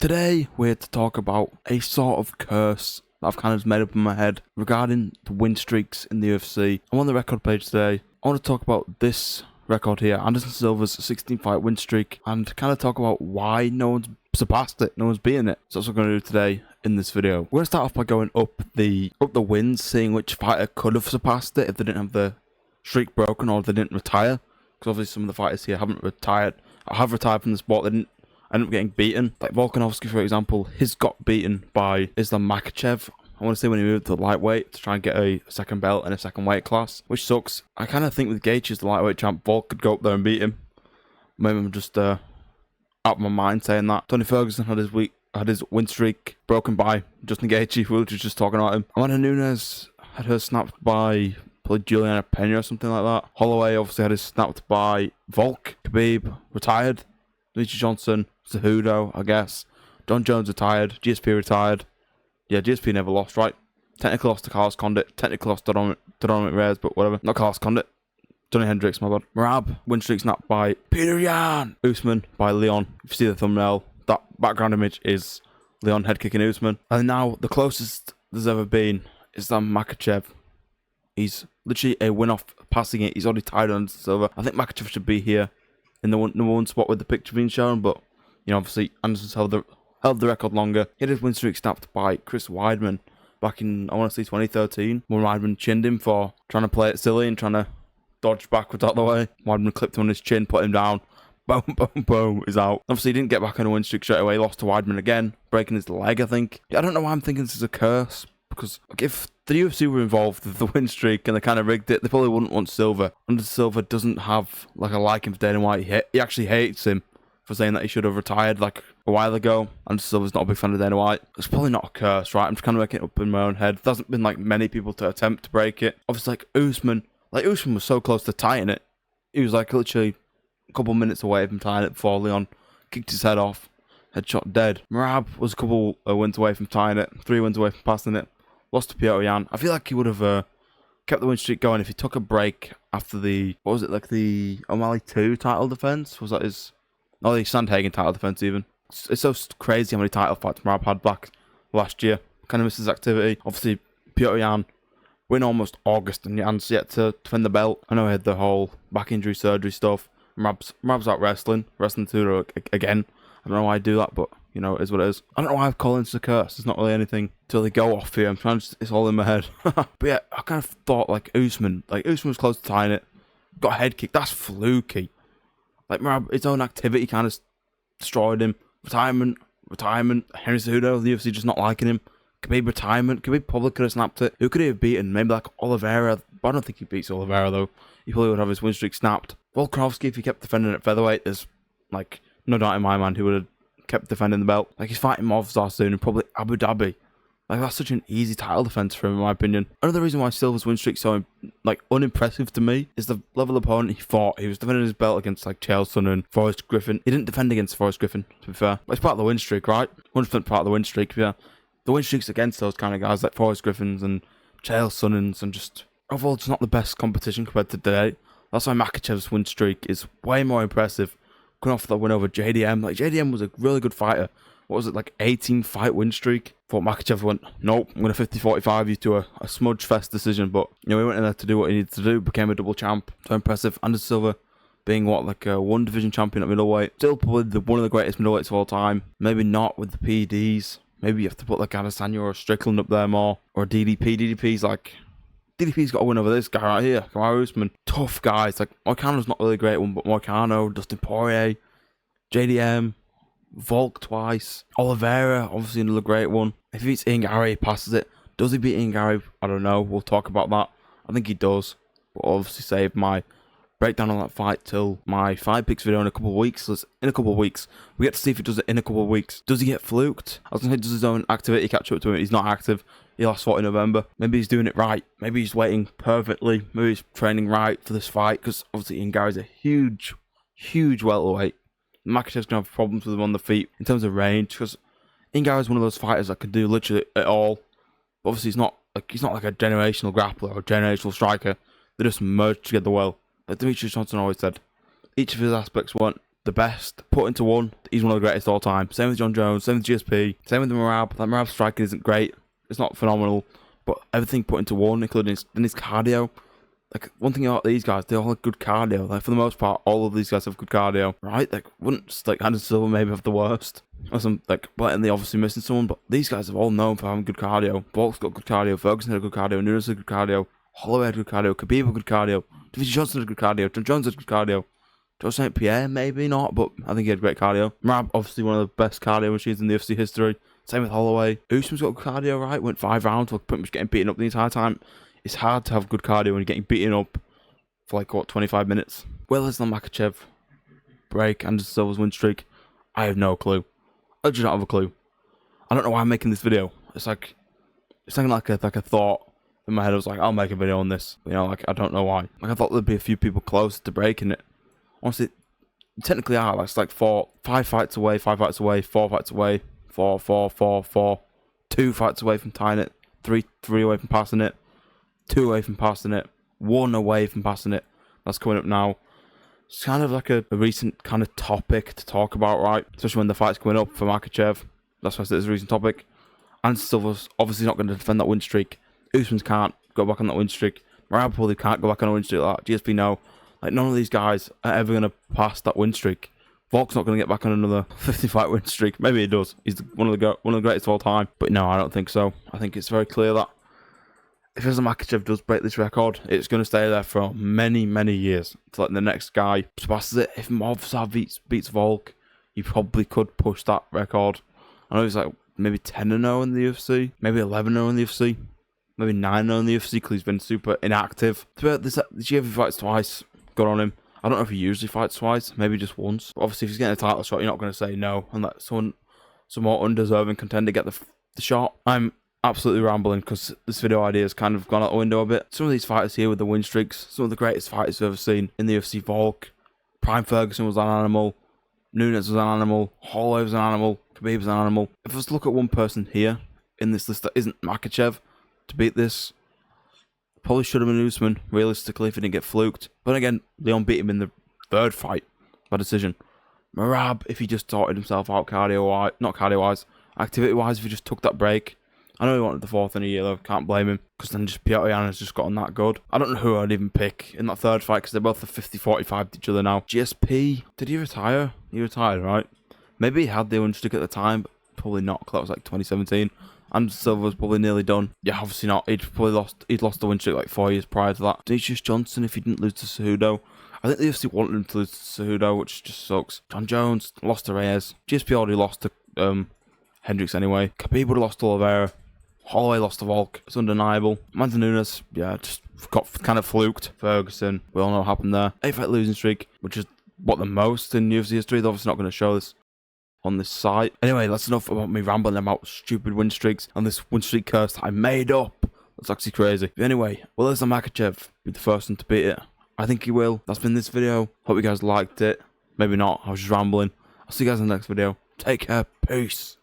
Today we're here to talk about a sort of curse that I've kind of made up in my head regarding the win streaks in the UFC. I'm on the record page today. I want to talk about this record here, Anderson Silva's 16 fight win streak, and kind of talk about why no one's surpassed it, no one's beaten it. So that's what we're going to do today in this video. We're going to start off by going up the wins, seeing which fighter could have surpassed it if they didn't have the streak broken or if they didn't retire. Because obviously some of the fighters here haven't retired, or have retired from the sport. They didn't end up getting beaten. Like Volkanovski, for example, he's got beaten by Islam Makhachev. I want to say when he moved to lightweight to try and get a second belt in a second weight class, which sucks. I kind of think with Gaethje as the lightweight champ, Volk could go up there and beat him. Maybe I'm just out of my mind saying that. Tony Ferguson had his win streak broken by Justin Gaethje, who was just talking about him. Amanda Nunes had her snapped by probably Juliana Pena or something like that. Holloway obviously had his snapped by Volk. Khabib retired. Demetrius Johnson, Cejudo, I guess. John Jones retired. GSP retired. Yeah, GSP never lost, right? Technically lost to Carlos Condit. Technically lost to Dominic Reyes, but whatever. Not Carlos Condit. Johnny Hendricks, my bad. Merab, win streak snapped by Peter Yan. Usman by Leon. If you see the thumbnail, that background image is Leon head kicking Usman. And now the closest there's ever been is that Makhachev. He's literally a win off passing it. He's already tied on Silva. I think Makhachev should be here in the number one spot with the picture being shown, but you know, obviously Anderson's held the record longer. He had his win streak snapped by Chris Weidman back in, I want to say, 2013, when Weidman chinned him for trying to play it silly and trying to dodge backwards out of the way. Weidman clipped him on his chin, put him down. Boom, boom, boom, he's out. Obviously, he didn't get back on a win streak straight away. He lost to Weidman again, breaking his leg, I think. I don't know why I'm thinking this is a curse, because like, if the UFC were involved with the win streak and they kind of rigged it, they probably wouldn't want Silva. Anderson Silva doesn't have like a liking for Dana White. He actually hates him for saying that he should have retired like a while ago. Anderson Silva's not a big fan of Dana White. It's probably not a curse, right? I'm just kind of making it up in my own head. There hasn't been like many people to attempt to break it. Obviously, like Usman was so close to tying it. He was like literally a couple minutes away from tying it before Leon kicked his head off, headshot dead. Merab was a couple wins away from tying it, 3 wins away from passing it. Lost to Piotr Yan. I feel like he would have kept the win streak going if he took a break after the, what was it, like the O'Malley 2 title defense? Was that his, oh, the Sandhagen title defense even. It's so crazy how many title fights Merab had back last year. Kind of missed his activity. Obviously, Piotr Yan win almost August and Yan's yet to defend the belt. I know he had the whole back injury surgery stuff. Merab's out wrestling to again. I don't know why I do that, but you know, it is what it is. I don't know why I've called this a curse. There's not really anything till they go off here. I'm trying to, it's all in my head. But yeah, I kind of thought like Usman was close to tying it. Got a head kick. That's fluky. Like Merab, his own activity kind of destroyed him. Retirement. Henry Cejudo, the UFC just not liking him. Khabib retirement. Khabib probably could have snapped it. Who could he have beaten? Maybe like Oliveira. But I don't think he beats Oliveira though. He probably would have his win streak snapped. Volkanovski, if he kept defending at featherweight, there's like no doubt in my mind he would have kept defending the belt. Like he's fighting Movsar soon and probably Abu Dhabi. Like that's such an easy title defense for him in my opinion. Another reason why Silva's win streak so like unimpressive to me is the level of opponent he fought. He was defending his belt against like Chael Sonnen and Forrest Griffin. He didn't defend against Forrest Griffin, to be fair. But it's part of the win streak, right? 100% part of the win streak, yeah. The win streak's against those kind of guys like Forrest Griffins and Chael Sonnens, and just overall it's not the best competition compared to today. That's why Makhachev's win streak is way more impressive. Coming off that win over JDM. Like JDM was a really good fighter. What was it, like 18 fight win streak? Thought Makhachev went, nope, I'm going to 50-45 you to a smudge fest decision. But you know, he went in there to do what he needed to do, became a double champ. So impressive. Anderson Silva being what, like a one division champion at middleweight. Still probably one of the greatest middleweights of all time. Maybe not with the PEDs. Maybe you have to put like Adesanya or Strickland up there more. Or DDP. DDP's got a win over this guy right here, Kamaru Usman. Tough guys. Like Moicano's not really a great one, but Moicano, Dustin Poirier, JDM, Volk twice, Oliveira, obviously another great one. If he beats Ian Gary, he passes it. Does he beat Ian Gary? I don't know. We'll talk about that. I think he does. But I'll obviously save my breakdown on that fight till my fight picks video in a couple of weeks. So in a couple of weeks, we get to see if he does it in a couple of weeks. Does he get fluked? I was going to say, does his own activity catch up to him? He's not active. He last fought in November. Maybe he's doing it right. Maybe he's waiting perfectly. Maybe he's training right for this fight. Because obviously Ian Gary's a huge welterweight. Makhachev's going to have problems with him on the feet in terms of range. Because Ian Gary's one of those fighters that can do literally it all. But obviously he's not like a generational grappler or a generational striker. They just merge together well. Like Demetrius Johnson always said, each of his aspects weren't the best put into one. he's one of the greatest of all time. Same with John Jones, same with GSP, same with Merab. That Merab striking isn't great. It's not phenomenal, but everything put into one, including his cardio. Like, one thing about these guys, they all have good cardio. Like, for the most part, all of these guys have good cardio, right? Like, wouldn't, like, Anderson Silva maybe have the worst? Or some, like, blatantly obviously missing someone, but these guys have all known for having good cardio. Volk's got good cardio, Ferguson had good cardio, Nunes had good cardio, Holloway had good cardio, Khabib had good cardio, Davide Johnson had good cardio, John Jones had good cardio, Joe St. Pierre, maybe not, but I think he had great cardio. Merab, obviously one of the best cardio machines in the UFC history. Same with Holloway. Usman's got good cardio, right? Went 5 rounds, like, pretty much getting beaten up the entire time. It's hard to have good cardio when you're getting beaten up for like, what, 25 minutes? Will Islam Makhachev break Anderson Silva's win streak? I have no clue. I just don't have a clue. I don't know why I'm making this video. It's like a thought in my head. I was like, I'll make a video on this. You know, like, I don't know why. Like, I thought there'd be a few people close to breaking it. Honestly, technically are. Like, it's like 5 fights away, 5 fights away, 4 fights away, 4, 2 fights away from tying it, 3 away from passing it, 2 away from passing it, 1 away from passing it. That's coming up now. It's kind of like a recent kind of topic to talk about, right? Especially when the fight's coming up for Makhachev. That's why I said it's a recent topic. And Silva's obviously not going to defend that win streak. Usman can't go back on that win streak. Merab probably can't go back on a win streak like that. GSP, no. Like, none of these guys are ever going to pass that win streak. Volk's not going to get back on another 50-fight win streak. Maybe he does. He's one of the greatest of all time. But no, I don't think so. I think it's very clear that if Islam Makhachev does break this record, it's going to stay there for many, many years. Until, like, the next guy surpasses it. If Movsar beats Volk, he probably could push that record. I know he's like maybe 10-0 in the UFC. Maybe 11-0 in the UFC. Maybe 9-0 in the UFC because he's been super inactive. This year he fights twice. Good on him. I don't know if he usually fights twice. Maybe just once. But obviously, if he's getting a title shot, you're not going to say no and let some more undeserving contender get the shot. I'm absolutely rambling because this video idea has kind of gone out the window a bit. Some of these fighters here with the win streaks, some of the greatest fighters we've ever seen in the UFC. Volk, Prime Ferguson was an animal, Nunes was an animal, Holloway was an animal, Khabib was an animal. If I was to look at one person here in this list that isn't Makhachev to beat this, probably should have been Usman, realistically, if he didn't get fluked. But again, Leon beat him in the 3rd fight by decision. Merab, if he just sorted himself out not cardio-wise, activity-wise, if he just took that break. I know he wanted the 4th in a year, though. Can't blame him. Because then just Piotr Yan's just gotten that good. I don't know who I'd even pick in that 3rd fight, because they're both the 50-45 to each other now. GSP, did he retire? He retired, right? Maybe he had the win streak at the time, but probably not, because that was like 2017. And Silva was probably nearly done. Yeah, obviously not. He'd lost the win streak like 4 years prior to that. Demetrius Johnson, if he didn't lose to Cejudo. I think the UFC wanted him to lose to Cejudo, which just sucks. John Jones lost to Reyes. GSP already lost to Hendricks anyway. Khabib would have lost to Oliveira. Holloway lost to Volk. It's undeniable. Amanda Nunes, yeah, just got kind of fluked. Ferguson, we all know what happened there. 8-fight losing streak, which is what the most in UFC history. They're obviously not going to show this on this site. Anyway, that's enough about me rambling about stupid win streaks and this win streak curse that I made up. That's actually crazy. Anyway, will Islam Makhachev be the first one to beat it? I think he will. That's been this video. Hope you guys liked it. Maybe not. I was just rambling. I'll see you guys in the next video. Take care. Peace.